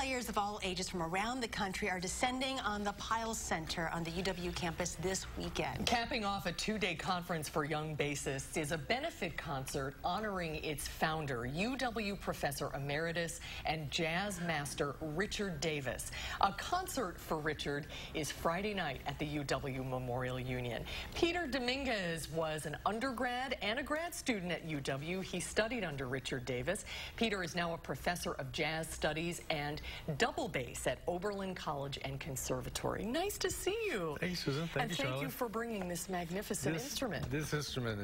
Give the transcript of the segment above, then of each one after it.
Players of all ages from around the country are descending on the Pyle Center on the UW campus this weekend. Capping off a two-day conference for young bassists is a benefit concert honoring its founder, UW Professor Emeritus and Jazz Master Richard Davis. A concert for Richard is Friday night at the UW Memorial Union. Peter Dominguez was an undergrad and a grad student at UW. He studied under Richard Davis. Peter is now a professor of jazz studies and double bass at Oberlin College and Conservatory. Nice to see you. Thanks, Susan. Thank you, Charlotte. Thank you for bringing this magnificent instrument. This instrument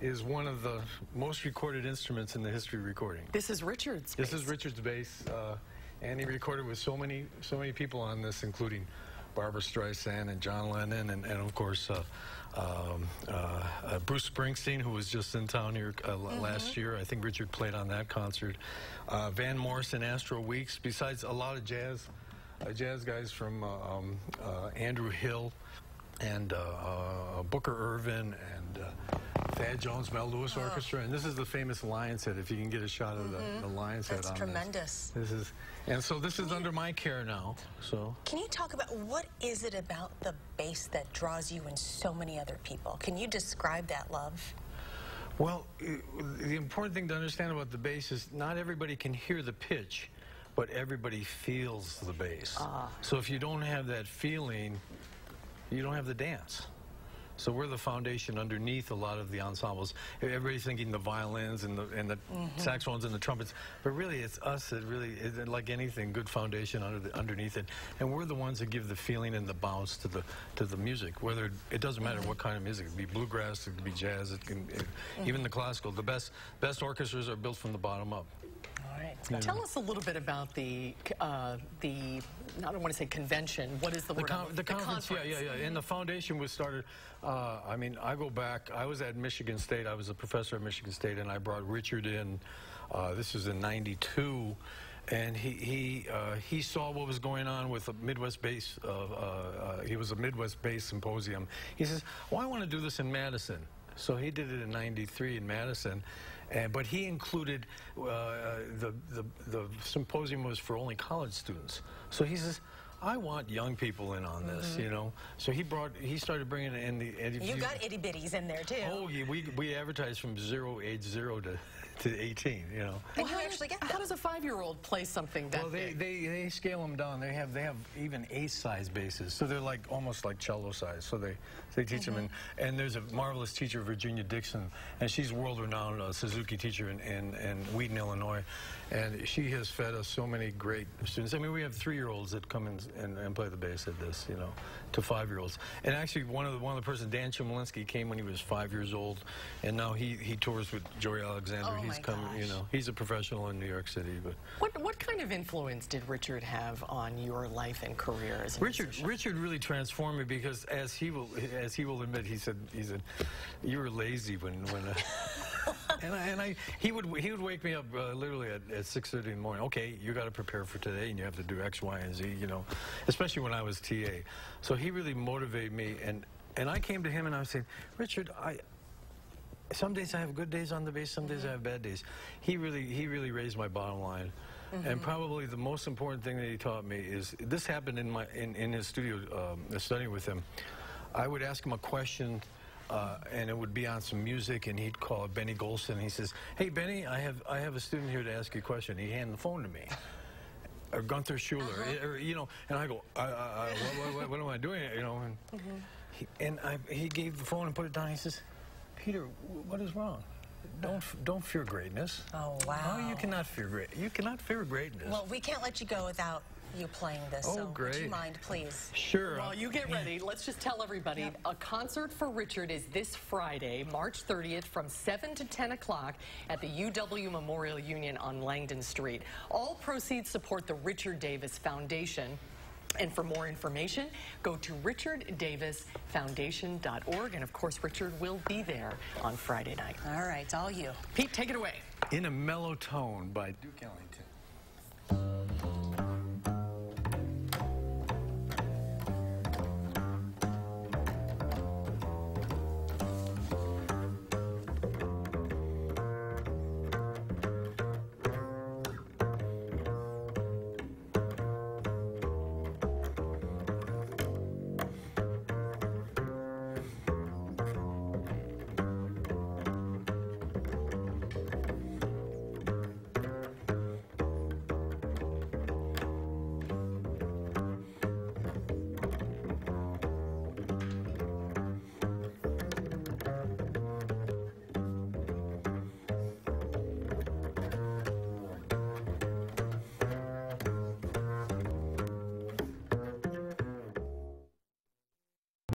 is one of the most recorded instruments in the history of recording. This is Richard's bass. This is Richard's bass, and he recorded with so many people on this, including Barbra Streisand and John Lennon, and of course Bruce Springsteen, who was just in town here last year. I think Richard played on that concert. Van Morrison, Astro Weeks, besides a lot of jazz guys from Andrew Hill and Booker Ervin and Thad Jones, Mel Lewis Orchestra, and this is the famous Lion's Head. If you can get a shot of the Lion's Head on That's tremendous. This is, and so this is under my care now. So can you talk about what is it about the bass that draws you and so many other people? Can you describe that love? Well, the important thing to understand about the bass is not everybody can hear the pitch, but everybody feels the bass. So if you don't have that feeling, you don't have the dance. So we're the foundation underneath a lot of the ensembles. Everybody's thinking the violins and the saxophones and the trumpets, but really it's us that really, like anything, good foundation underneath it. And we're the ones that give the feeling and the bounce to the music. Whether it doesn't matter what kind of music, it could be bluegrass, it could be jazz, even the classical. The best orchestras are built from the bottom up. All right. Tell us a little bit about the I don't want to say convention. What is the word? The conference. Yeah. And the foundation was started. I mean, I go back. I was at Michigan State. I was a professor at Michigan State, and I brought Richard in. This was in '92, and he saw what was going on with the Midwest Bass. He was a Midwest Bass Symposium. He says, "Well, I want to do this in Madison." So he did it in '93 in Madison, but he included the symposium was for only college students. So he says, I want young people in on this, you know. So he started bringing in the. You got itty bitties in there too. Oh, yeah, we advertised from age 0 to 18, you know. Well, how does a 5-year-old play something that big? They scale them down. They have even ace-size basses, so they're like almost like cello size. So they teach them, and there's a marvelous teacher, Virginia Dixon, and she's world-renowned Suzuki teacher in Wheaton, Illinois, and she has fed us so many great students. I mean, we have 3-year-olds that come in and play the bass at this, you know, to 5-year-olds. And actually, one of the persons, Dan Chmielewski, came when he was 5 years old, and now he tours with Joey Alexander. He's come, you know, he's a professional in New York City. But what kind of influence did Richard have on your life and career as a musician? Richard really transformed me because, as he will admit, he said you were lazy when he would wake me up literally at 6:30 in the morning. Okay, you got to prepare for today, and you have to do X, Y, and Z. You know, especially when I was TA. So he really motivated me, and I came to him and I was saying, Richard, some days I have good days on the bass, some days I have bad days. He really raised my bottom line. And probably the most important thing that he taught me is, this happened in his studio, studying with him. I would ask him a question, and it would be on some music, and he'd call Benny Golson, and he says, hey Benny, I have a student here to ask you a question. He handed the phone to me. Or Gunther Schuller, or, you know, and I go, what am I doing? You know, and he gave the phone and put it down. He says, Peter, what is wrong? Don't fear greatness. Oh, wow. No, you cannot fear greatness. You cannot fear greatness. Well, we can't let you go without you playing this. Oh, so great. Would you mind, please? Sure. Well, you get ready. Let's just tell everybody, a concert for Richard is this Friday, March 30th, from 7 to 10 o'clock at the UW Memorial Union on Langdon Street. All proceeds support the Richard Davis Foundation. And for more information, go to richarddavisfoundation.org. And of course, Richard will be there on Friday night. All right, it's all you. Pete, take it away. In a Mellow Tone by Duke Ellington.